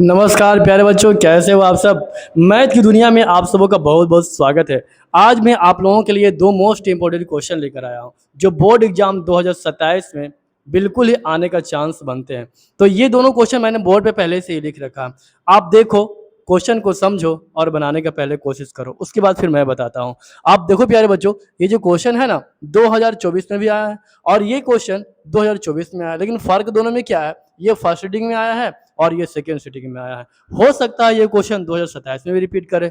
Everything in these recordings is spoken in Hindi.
नमस्कार प्यारे बच्चों, कैसे हो आप सब। मैथ की दुनिया में आप सबों का बहुत बहुत स्वागत है। आज मैं आप लोगों के लिए दो मोस्ट इंपॉर्टेंट क्वेश्चन लेकर आया हूं जो बोर्ड एग्जाम 2027 में बिल्कुल ही आने का चांस बनते हैं। तो ये दोनों क्वेश्चन मैंने बोर्ड पे पहले से ही लिख रखा है। आप देखो, क्वेश्चन को समझो और बनाने का पहले कोशिश करो, उसके बाद फिर मैं बताता हूँ। आप देखो प्यारे बच्चों, ये जो क्वेश्चन है ना 2024 में भी आया है और ये क्वेश्चन 2024 में आया है, लेकिन फर्क दोनों में क्या है, ये फर्स्ट सीटिंग में आया है और ये सेकेंड सीटिंग में आया है। हो सकता है ये क्वेश्चन 2027 में भी रिपीट करे,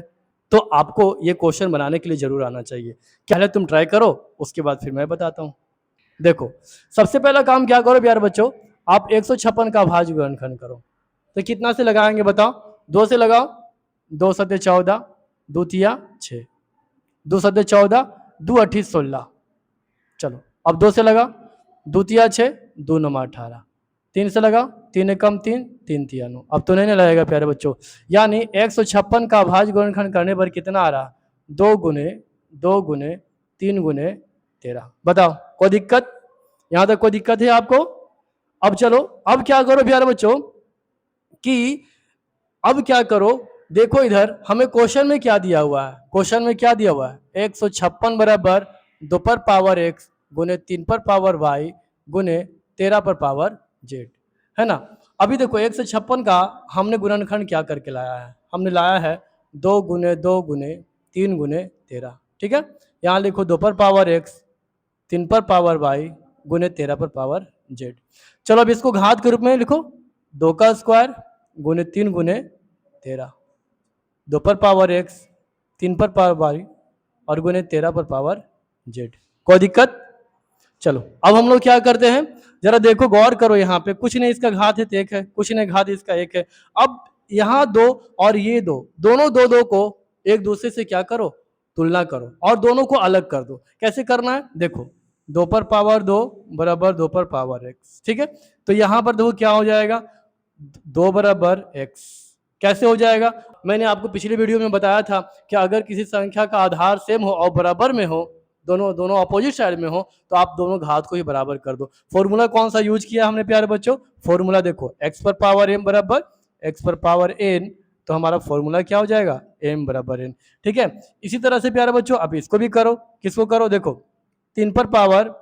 तो आपको ये क्वेश्चन बनाने के लिए जरूर आना चाहिए। पहले तुम ट्राई करो, उसके बाद फिर मैं बताता हूँ। देखो, सबसे पहला काम क्या करो प्यारे बच्चों, आप 156 का भाज्य गुणनखंड करो। तो कितना से लगाएंगे बताओ। दो से लगाओ। दो सत्य 14, दो तिया 6, दो सत्य 14, दो अठी 16। चलो अब दो से लगा। दो तिया 6, दो नमा 18। तीन से लगा। तीन कम तीन, तीन तिया 9। अब तो नहीं लगेगा प्यारे बच्चों, यानी 156 का भाज्य गुणनखंड करने पर कितना आ रहा, 2 गुने 3 गुने 13। बताओ कोई दिक्कत, यहां तक कोई दिक्कत है आपको। अब चलो, अब क्या करो प्यारे बच्चों कि अब क्या करो, देखो इधर हमें क्वेश्चन में क्या दिया हुआ है। क्वेश्चन में क्या दिया हुआ है, 156 बराबर 2 पर पावर x गुने 3 पर पावर y गुने 13 पर पावर z, है ना। अभी देखो 156 का हमने गुणनखंड क्या करके लाया है, हमने लाया है 2 गुने 2 गुने 3 गुने 13। ठीक है, यहाँ लिखो 2 पर पावर x, 3 पर पावर y गुने 13 पर पावर z। चलो अब इसको घात के रूप में लिखो, 2 का स्क्वायर गुने 3 गुने 13, 2 पर पावर x, 3 पर पावर y और गुने 13 पर पावर z। कोई दिक्कत। चलो अब हम लोग क्या करते हैं, जरा देखो गौर करो, यहाँ पे कुछ नहीं इसका घात है तो एक है, कुछ नहीं घात इसका एक है। अब यहाँ दो और ये दो, दोनों दो दो को एक दूसरे से क्या करो, तुलना करो और दोनों को अलग कर दो। कैसे करना है, देखो 2 पर पावर 2 बराबर 2 पर पावर x। ठीक है, तो यहाँ पर देखो क्या हो जाएगा, 2 बराबर x। कैसे हो जाएगा, मैंने आपको पिछले वीडियो में बताया था कि अगर किसी संख्या का आधार सेम हो और बराबर में हो, दोनों दोनों अपोजिट साइड में हो, तो आप दोनों घात को ही बराबर कर दो। फॉर्मूला कौन सा यूज किया हमने प्यारे बच्चों, फॉर्मूला देखो x पर पावर m बराबर x पर पावर n, तो हमारा फॉर्मूला क्या हो जाएगा, m बराबर n। ठीक है, इसी तरह से प्यारे बच्चों अब इसको भी करो। किसको करो, देखो 3 पर पावर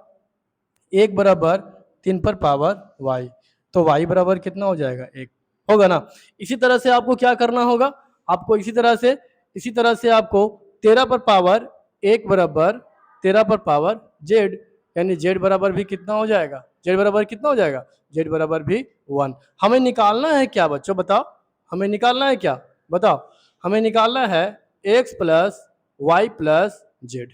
1 बराबर 3 पर पावर y, तो y बराबर कितना हो जाएगा, 1 होगा ना। इसी तरह से आपको क्या करना होगा, आपको इसी तरह से आपको 13 पर पावर 1 बराबर 13 पर पावर z, यानी z बराबर भी कितना हो जाएगा, z बराबर कितना हो जाएगा, z बराबर भी 1। हमें निकालना है क्या बच्चों, बताओ हमें निकालना है क्या, बताओ हमें निकालना है x plus y plus z.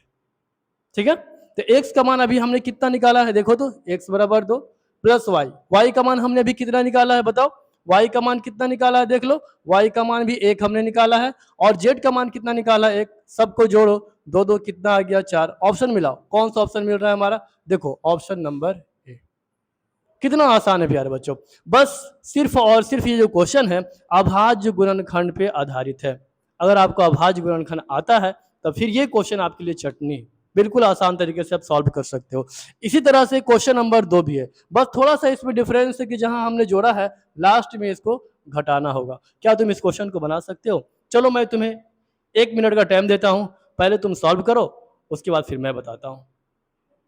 ठीक है, तो x का मान अभी हमने कितना निकाला है, देखो तो x बराबर 2 प्लस y का मान हमने अभी कितना निकाला है, बताओ y का मान कितना निकाला है, देख लो y का मान भी 1 हमने निकाला है और z का मान कितना निकाला है, 1। सबको जोड़ो, दो दो कितना आ गया, 4। ऑप्शन मिलाओ, कौन सा ऑप्शन मिल रहा है हमारा, देखो ऑप्शन नंबर ए। कितना आसान है प्यारे बच्चों, बस सिर्फ और सिर्फ ये जो क्वेश्चन है अभाज्य गुणनखंड पे आधारित है। अगर आपको अभाज्य गुणनखंड आता है तो फिर ये क्वेश्चन आपके लिए चटनी है, बिल्कुल आसान तरीके से आप सॉल्व कर सकते हो। इसी तरह से क्वेश्चन नंबर 2 भी है, बस थोड़ा सा इसमें डिफरेंस है कि जहां हमने जोड़ा है लास्ट में इसको घटाना होगा। क्या तुम इस क्वेश्चन को बना सकते हो, चलो मैं तुम्हें 1 मिनट का टाइम देता हूं, पहले तुम सॉल्व करो, उसके बाद फिर मैं बताता हूं।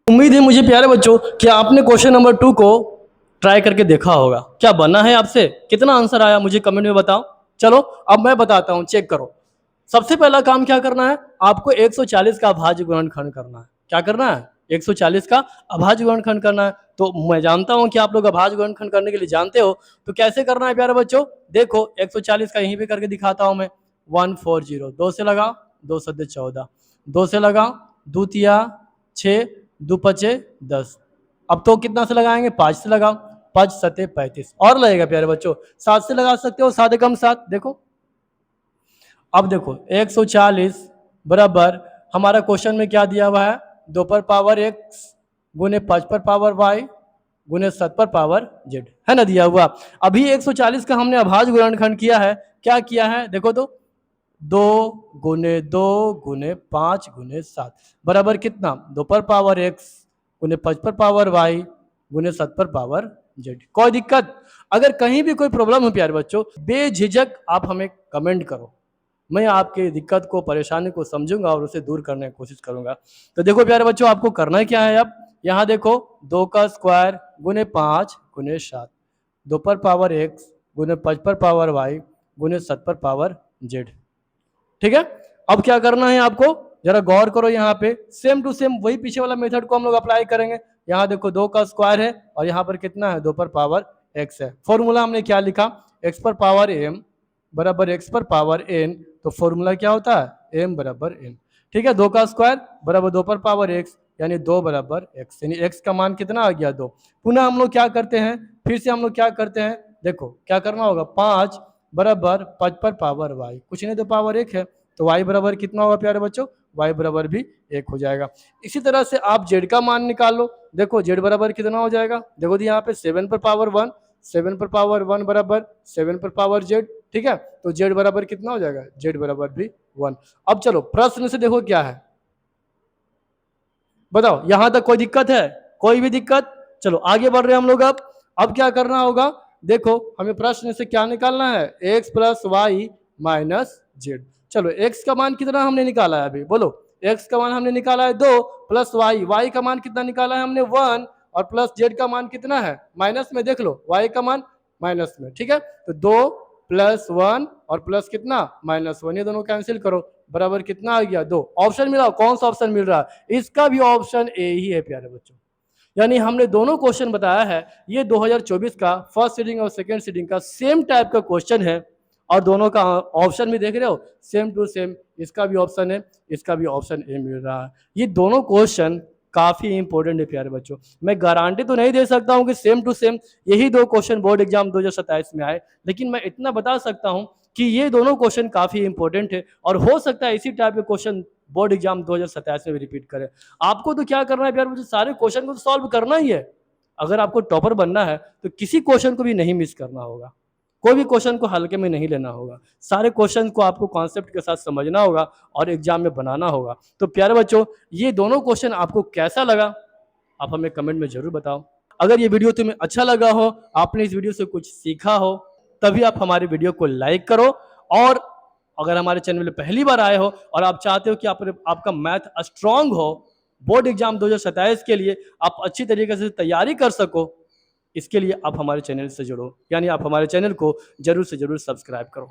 उम्मीद है मुझे प्यारे बच्चों कि आपने क्वेश्चन नंबर 2 को ट्राई करके देखा होगा। क्या बना है आपसे, कितना आंसर आया मुझे कमेंट में बताओ। चलो अब मैं बताता हूं, चेक करो। सबसे पहला काम क्या करना है, आपको 140 का अभाज्य गुणनखंड करना है। क्या करना है, 140 का अभाज्य गुणनखंड करना है। तो मैं जानता हूं कि आप लोग अभाज्य गुणनखंड करने के लिए जानते हो, तो कैसे करना है प्यारे बच्चों, देखो 140 का यहीं पे करके दिखाता हूं मैं। 140, 2 से लगाओ, 2 सत्ते 14, 2 से लगाओ, दो तिया 6, दो पचे 10। अब तो कितना से लगाएंगे, 5 से लगाओ, 5 सत्ते 35 और लगेगा प्यारे बच्चों। 7 से लगा सकते हो, 7 कम 7, देखो। अब देखो 140 बराबर हमारा क्वेश्चन में क्या दिया हुआ है, 2 पर पावर x गुने 5 पर पावर y गुने 7 पर पावर z, है ना दिया हुआ। अभी 140 का हमने अभाज्य गुणनखंड किया है, क्या किया है देखो तो, 2 गुने 2 गुने 5 गुने 7 बराबर कितना, 2 पर पावर x गुने 5 पर पावर y गुने 7 पर पावर z। कोई दिक्कत। अगर कहीं भी कोई प्रॉब्लम हो प्यारे बच्चों, बेझिझक आप हमें कमेंट करो, मैं आपके दिक्कत को, परेशानी को समझूंगा और उसे दूर करने की कोशिश करूंगा। तो देखो प्यारे बच्चों, आपको करना क्या है, अब यहाँ देखो 2 का स्क्वायर गुने 5 गुने 7, 2 पर पावर x गुने 5 पर पावर y गुने 7 पर पावर z। ठीक है, अब क्या करना है आपको, जरा गौर करो, यहाँ पे सेम टू सेम वही पीछे वाला मेथड को हम लोग अप्लाई करेंगे। यहाँ देखो 2 का स्क्वायर है और यहाँ पर कितना है, 2 पर पावर x है। फॉर्मूला हमने क्या लिखा, x पर पावर m बराबर x पर पावर n, तो फॉर्मूला क्या होता है, m बराबर n। ठीक है, 2 का स्क्वायर बराबर 2 पर पावर x, यानी 2 बराबर x, यानी x का मान कितना आ गया, 2। पुनः हम लोग क्या करते हैं, फिर से हम लोग क्या करते हैं, देखो क्या करना होगा, 5 बराबर 5 पर पावर y, कुछ नहीं तो पावर 1 है, तो y बराबर कितना होगा प्यारे बच्चों, y बराबर भी 1 हो जाएगा। इसी तरह से आप z का मान निकाल लो, देखो z बराबर कितना हो जाएगा, देखो यहाँ पे 7 पर पावर 1, 7 पर पावर 1 बराबर 7 पर पावर z। ठीक है, तो z बराबर कितना हो जाएगा, z बराबर भी 1। अब चलो प्रश्न से देखो क्या है, बताओ यहां तक कोई दिक्कत है, कोई भी दिक्कत? चलो आगे बढ़ रहे हैं हम लोग। अब क्या करना होगा, देखो हमें प्रश्न से क्या निकालना है, x plus y minus z. चलो x का मान कितना हमने निकाला है, अभी बोलो, x का मान हमने निकाला है 2 प्लस y का मान कितना निकाला है हमने 1, और प्लस z का मान कितना है, माइनस में देख लो, y का मान माइनस में। ठीक है, तो 2 प्लस 1 और प्लस कितना -1, ये दोनों कैंसिल करो, बराबर कितना आ गया, 2। ऑप्शन मिला, कौन सा ऑप्शन मिल रहा है, इसका भी ऑप्शन ए ही है प्यारे बच्चों। यानी हमने दोनों क्वेश्चन बताया है, ये 2024 का फर्स्ट सीटिंग और सेकंड सीटिंग का सेम टाइप का क्वेश्चन है, और दोनों का ऑप्शन भी देख रहे हो सेम टू सेम, इसका भी ऑप्शन है, इसका भी ऑप्शन ए मिल रहा है। ये दोनों क्वेश्चन काफी इंपॉर्टेंट है प्यारे बच्चों। मैं गारंटी तो नहीं दे सकता हूं कि सेम टू सेम यही 2 क्वेश्चन बोर्ड एग्जाम 2027 में आए, लेकिन मैं इतना बता सकता हूं कि ये दोनों क्वेश्चन काफी इंपॉर्टेंट है, और हो सकता है इसी टाइप के क्वेश्चन बोर्ड एग्जाम 2027 में भी रिपीट करें। आपको तो क्या करना है प्यारे बच्चों, सारे क्वेश्चन को तो सॉल्व करना ही है। अगर आपको टॉपर बनना है तो किसी क्वेश्चन को भी नहीं मिस करना होगा, कोई भी क्वेश्चन को हल्के में नहीं लेना होगा, सारे क्वेश्चन को आपको कॉन्सेप्ट के साथ समझना होगा और एग्जाम में बनाना होगा। तो प्यारे बच्चों, ये दोनों क्वेश्चन आपको कैसा लगा, आप हमें कमेंट में जरूर बताओ। अगर ये वीडियो तुम्हें अच्छा लगा हो, आपने इस वीडियो से कुछ सीखा हो, तभी आप हमारे वीडियो को लाइक करो। और अगर हमारे चैनल में पहली बार आए हो और आप चाहते हो कि आपका मैथ स्ट्रांग हो, बोर्ड एग्जाम 2027 के लिए आप अच्छी तरीके से तैयारी कर सको, इसके लिए आप हमारे चैनल से जुड़ो, यानी आप हमारे चैनल को जरूर से जरूर सब्सक्राइब करो।